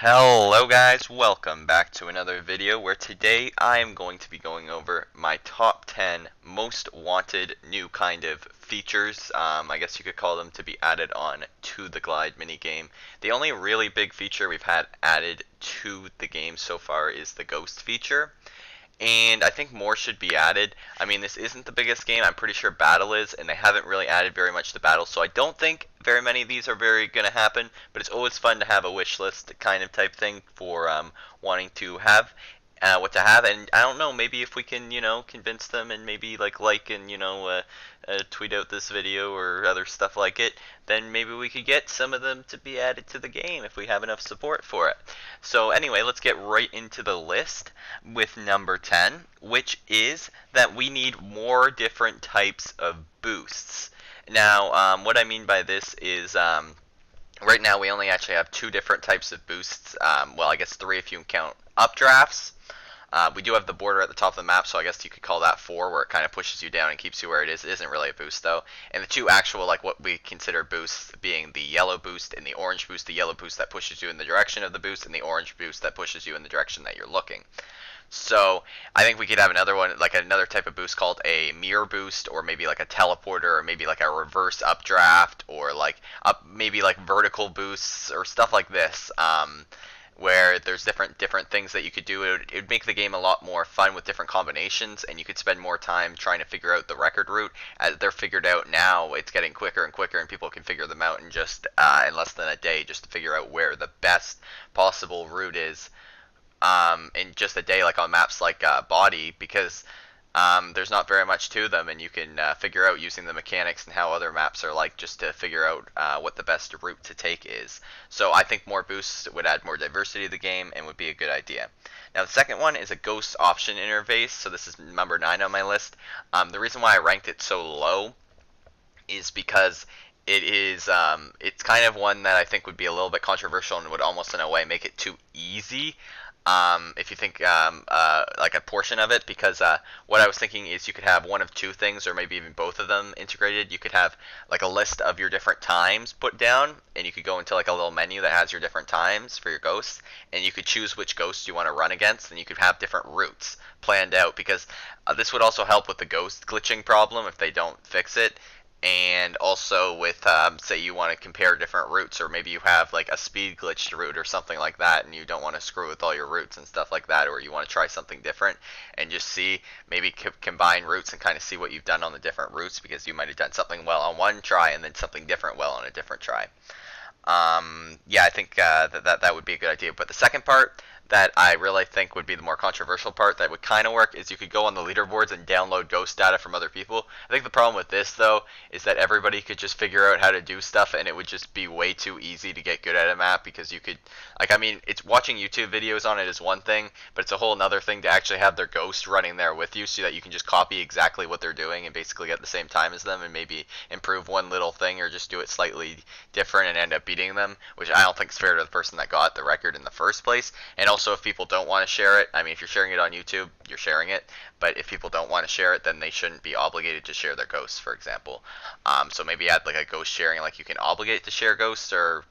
Hello guys, welcome back to another video where today I am going to be going over my top 10 most wanted new kind of features. I guess you could call them to be added on to the Glide minigame. The only really big feature we've had added to the game so far is the ghost feature. And I think more should be added. I mean, this isn't the biggest game. I'm pretty sure Battle is, and they haven't really added very much to Battle, so I don't think very many of these are very going to happen, but it's always fun to have a wish list kind of type thing for wanting to have what to have. And I don't know, maybe if we can, convince them and maybe like and, tweet out this video or other stuff like it, then maybe we could get some of them to be added to the game if we have enough support for it. So anyway, let's get right into the list with number 10, which is that we need more different types of boosts. Now, what I mean by this is right now we only actually have two different types of boosts. Well, I guess three if you count updrafts. We do have the border at the top of the map, so I guess you could call that 4, where it kind of pushes you down and keeps you where it is. It isn't really a boost, though. And the two actual, like what we consider boosts, being the yellow boost and the orange boost. The yellow boost that pushes you in the direction of the boost, and the orange boost that pushes you in the direction that you're looking. So I think we could have another one, like another type of boost called a mirror boost, or maybe like a teleporter, or maybe like a reverse updraft, or like maybe like vertical boosts or stuff like this. Where there's different things that you could do. It would make the game a lot more fun with different combinations, and you could spend more time trying to figure out the record route. As they're figured out now, it's getting quicker and quicker, and people can figure them out in just in less than a day, just to figure out where the best possible route is in just a day, like on maps like Body, because there's not very much to them, and you can figure out using the mechanics and how other maps are like, just to figure out what the best route to take is. So I think more boosts would add more diversity to the game and would be a good idea. Now the second one is a ghost option interface, so this is number 9 on my list. The reason why I ranked it so low is because it's kind of one that I think would be a little bit controversial and would almost in a way make it too easy. If you think like a portion of it, because what I was thinking is you could have one of two things, or maybe even both of them integrated. You could have like a list of your different times put down, and you could go into like a little menu that has your different times for your ghosts, and you could choose which ghosts you want to run against, and you could have different routes planned out, because this would also help with the ghost glitching problem if they don't fix it. And also with, say you want to compare different routes, or maybe you have like a speed glitched route or something like that, and you don't want to screw with all your routes and stuff like that, or you want to try something different and just see, maybe combine routes and kind of see what you've done on the different routes, because you might have done something well on one try and then something different well on a different try. Yeah, I think that would be a good idea. But the second part that I really think would be the more controversial part that would kind of work is you could go on the leaderboards and download ghost data from other people. I think the problem with this, though, is that everybody could just figure out how to do stuff, and it would just be way too easy to get good at a map, because you could, like, I mean, it's watching YouTube videos on it is one thing, but it's a whole another thing to actually have their ghost running there with you, so that you can just copy exactly what they're doing and basically get the same time as them, and maybe improve one little thing or just do it slightly different and end up beating them, which I don't think is fair to the person that got the record in the first place. And also, if people don't want to share it, I mean, if you're sharing it on YouTube, you're sharing it, but if people don't want to share it, then they shouldn't be obligated to share their ghosts, for example. So maybe add like a ghost sharing, like you can obligate to share ghosts, or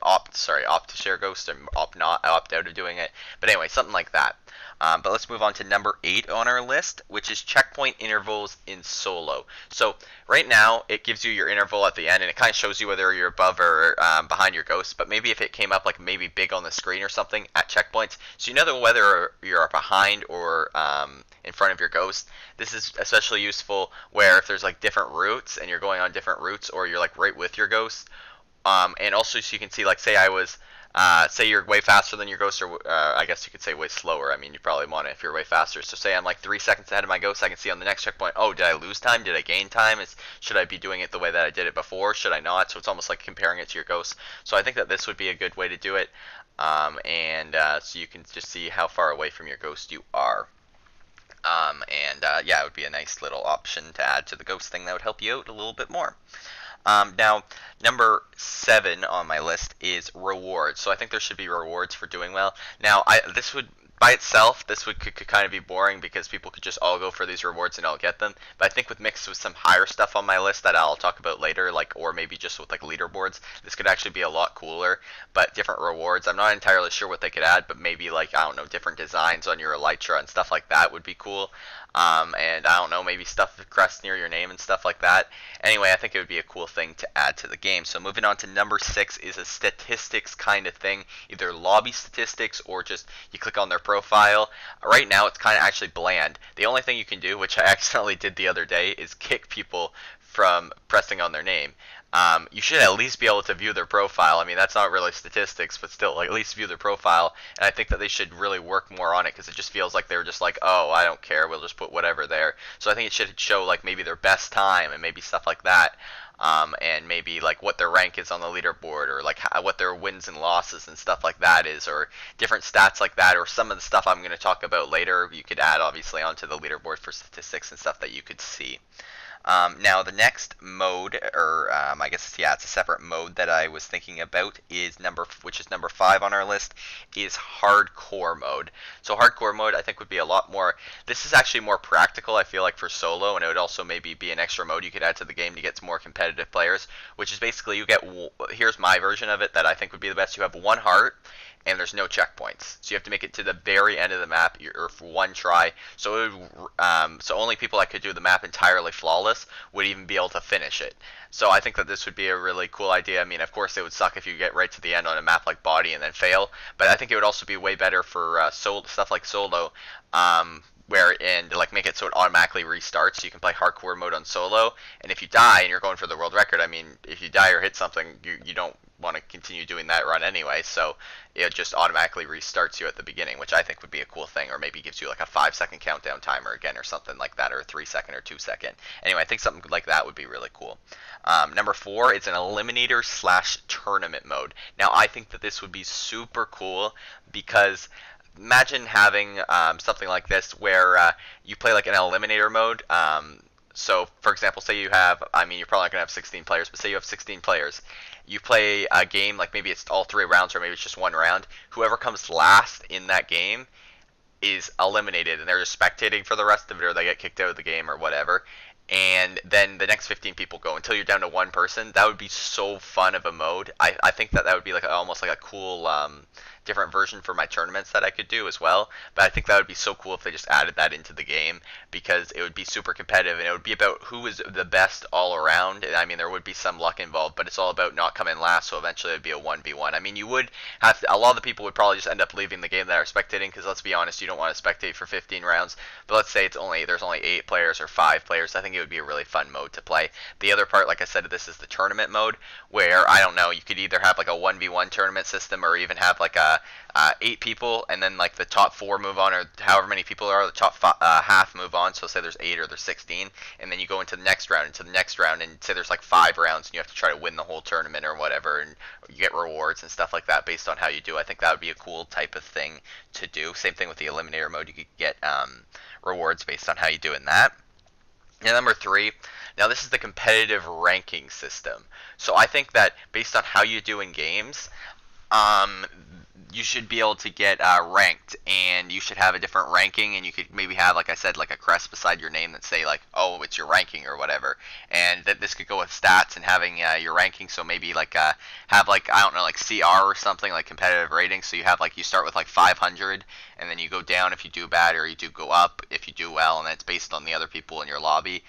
opt to share ghosts, and opt out of doing it. But anyway, something like that. But let's move on to number 8 on our list, which is checkpoint intervals in solo. So right now it gives you your interval at the end, and it kind of shows you whether you're above or behind your ghost. But maybe if it came up like maybe big on the screen or something at checkpoints, so you know whether you're behind or in front of your ghost. This is especially useful where if there's like different routes and you're going on different routes, or you're like right with your ghost. And also, so you can see, like, say you're way faster than your ghost, or I guess you could say way slower. I mean, you probably want it if you're way faster. So say I'm like 3 seconds ahead of my ghost, I can see on the next checkpoint, oh, did I lose time? Did I gain time? Should I be doing it the way that I did it before? Should I not? So it's almost like comparing it to your ghost. So I think that this would be a good way to do it. So you can just see how far away from your ghost you are. Yeah, it would be a nice little option to add to the ghost thing that would help you out a little bit more. Now, number 7 on my list is rewards. So I think there should be rewards for doing well. Now, this would by itself, this could kind of be boring because people could just all go for these rewards and all get them. But I think with mixed with some higher stuff on my list that I'll talk about later, like or maybe just with like leaderboards, this could actually be a lot cooler. But different rewards, I'm not entirely sure what they could add, but maybe like I don't know, different designs on your elytra and stuff like that would be cool. And I don't know, maybe stuff with crest near your name and stuff like that. Anyway, I think it would be a cool thing to add to the game. So moving on to number 6 is a statistics kind of thing, either lobby statistics or just you click on their profile. Right now it's kind of actually bland. The only thing you can do, which I accidentally did the other day, is kick people from pressing on their name. You should at least be able to view their profile. I mean, that's not really statistics, but still, like, at least view their profile. And I think that they should really work more on it because it just feels like they're just like, oh, I don't care, we'll just put whatever there. So I think it should show like maybe their best time and maybe stuff like that. And maybe like what their rank is on the leaderboard, or like what their wins and losses and stuff like that is, or different stats like that, or some of the stuff I'm going to talk about later. You could add obviously onto the leaderboard for statistics and stuff that you could see. Now the next mode, or I guess yeah, it's a separate mode that I was thinking about, is which is number 5 on our list, is hardcore mode. So hardcore mode I think would be a lot more. This is actually more practical, I feel like, for solo, and it would also maybe be an extra mode you could add to the game to get some more competitive players. Which is basically you get. Here's my version of it that I think would be the best. You have 1 heart, and there's no checkpoints, so you have to make it to the very end of the map, or for 1 try. So it would, so only people that could do the map entirely flawless would even be able to finish it. So I think that this would be a really cool idea. I mean, of course, it would suck if you get right to the end on a map like Body and then fail, but I think it would also be way better for stuff like solo. And like make it so it automatically restarts, so you can play hardcore mode on solo. And if you die and you're going for the world record, I mean, if you die or hit something, you don't want to continue doing that run anyway. So it just automatically restarts you at the beginning, which I think would be a cool thing, or maybe gives you like a 5-second countdown timer again, or something like that, or a 3-second or 2-second. Anyway, I think something like that would be really cool. Number 4 is an eliminator / tournament mode. Now I think that this would be super cool because imagine having something like this where you play like an eliminator mode. So, for example, say you have, I mean, you're probably not going to have 16 players, but say you have 16 players. You play a game, like maybe it's all 3 rounds, or maybe it's just 1 round. Whoever comes last in that game is eliminated, and they're just spectating for the rest of it, or they get kicked out of the game, or whatever. And then the next 15 people go until you're down to 1 person. That would be so fun of a mode. I think that would be like almost like a cool different version for my tournaments that I could do as well. But I think that would be so cool if they just added that into the game, because it would be super competitive, and it would be about who is the best all around. I mean, there would be some luck involved, but it's all about not coming last, so eventually it would be a 1v1. I mean, you would have to, a lot of the people would probably just end up leaving the game that are spectating, because let's be honest, you don't want to spectate for 15 rounds. But let's say there's only 8 players or 5 players. I think it would be a really fun mode to play. The other part, like I said, this is the tournament mode, where, I don't know, you could either have like a 1v1 tournament system, or even have like a 8 people, and then like the top 4 move on, or however many people there are, the top half move on. So say there's 8 or there's 16, and then you go into the next round, and say there's like 5 rounds, and you have to try to win the whole tournament or whatever, and you get rewards and stuff like that based on how you do. I think that would be a cool type of thing to do. Same thing with the eliminator mode, you could get rewards based on how you do in that. And number 3, now this is the competitive ranking system. So I think that based on how you do in games, you should be able to get ranked, and you should have a different ranking, and you could maybe have, like I said, like a crest beside your name that say like, oh, it's your ranking or whatever, and that this could go with stats and having your ranking. So maybe like have like, I don't know, like CR or something, like competitive rating. So you have like, you start with like 500, and then you go down if you do bad, or you do go up if you do well, and that's based on the other people in your lobby.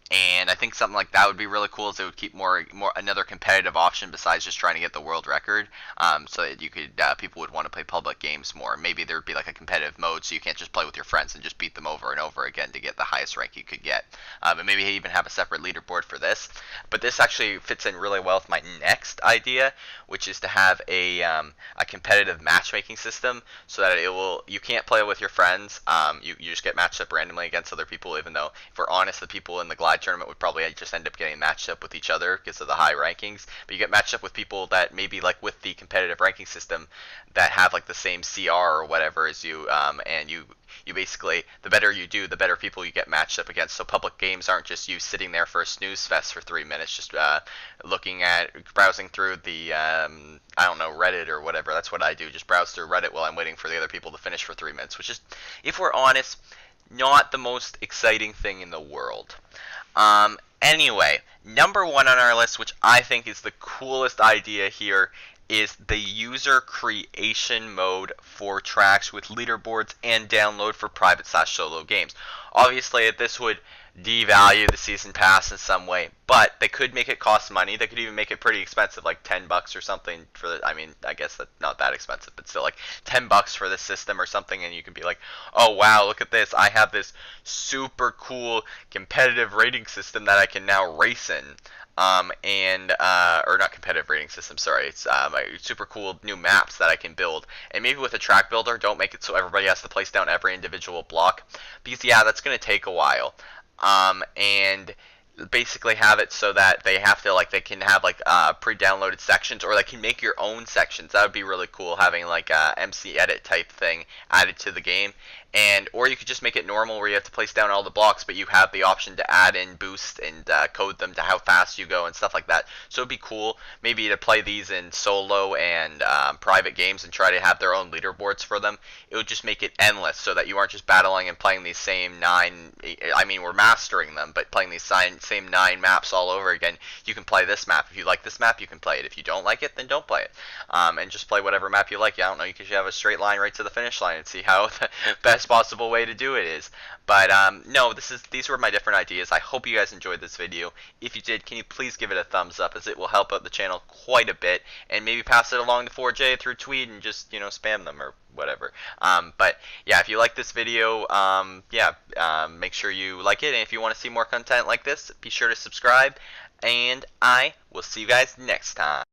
And I think something like that would be really cool, as it would keep more another competitive option besides just trying to get the world record, so that you could people would want to play public games more. Maybe there would be like a competitive mode, so you can't just play with your friends and just beat them over and over again to get the highest rank you could get. And maybe even have a separate leaderboard for this. But this actually fits in really well with my next idea, which is to have a competitive matchmaking system, so that you can't play with your friends. You just get matched up randomly against other people, even though, if we're honest, the people in the glide qualified tournament would probably just end up getting matched up with each other because of the high rankings. But you get matched up with people that maybe like with the competitive ranking system that have like the same CR or whatever as you, and you basically, the better you do, the better people you get matched up against. So public games aren't just you sitting there for a snooze fest for 3 minutes, just browsing through the, I don't know, Reddit or whatever. That's what I do, just browse through Reddit while I'm waiting for the other people to finish for 3 minutes, which is, if we're honest, not the most exciting thing in the world. Anyway, number one on our list, which I think is the coolest idea here, is the user creation mode for tracks with leaderboards and download for private/solo games. Obviously, this would devalue the season pass in some way, but they could make it cost money. They could even make it pretty expensive, like $10 or something for the, I mean, I guess that's not that expensive, but still like $10 for the system or something, and you can be like, oh wow, look at this, I have this super cool competitive rating system that I can now race in. Or not competitive rating system, sorry, it's super cool new maps that I can build. And maybe with a track builder, don't make it so everybody has to place down every individual block, because yeah, that's going to take a while. And basically have it so that they have to, like, they can have like pre-downloaded sections, or they can make your own sections. That would be really cool, having like a MC edit type thing added to the game. And or you could just make it normal where you have to place down all the blocks, but you have the option to add in boost and code them to how fast you go and stuff like that. So it'd be cool maybe to play these in solo and private games and try to have their own leaderboards for them. It would just make it endless, so that you aren't just battling and playing these same 9, I mean, we're mastering them, but playing these same 9 maps all over again. You can play this map. If you like this map, you can play it. If you don't like it, then don't play it. And just play whatever map you like. I don't know, you could have a straight line right to the finish line and see how the best possible way to do it is. But no, these were my different ideas. I hope you guys enjoyed this video. If you did, can you please give it a thumbs up, as it will help out the channel quite a bit, and maybe pass it along to 4J through tweet and just, you know, spam them or whatever. But yeah, if you like this video, make sure you like it, and if you want to see more content like this, be sure to subscribe, and I will see you guys next time.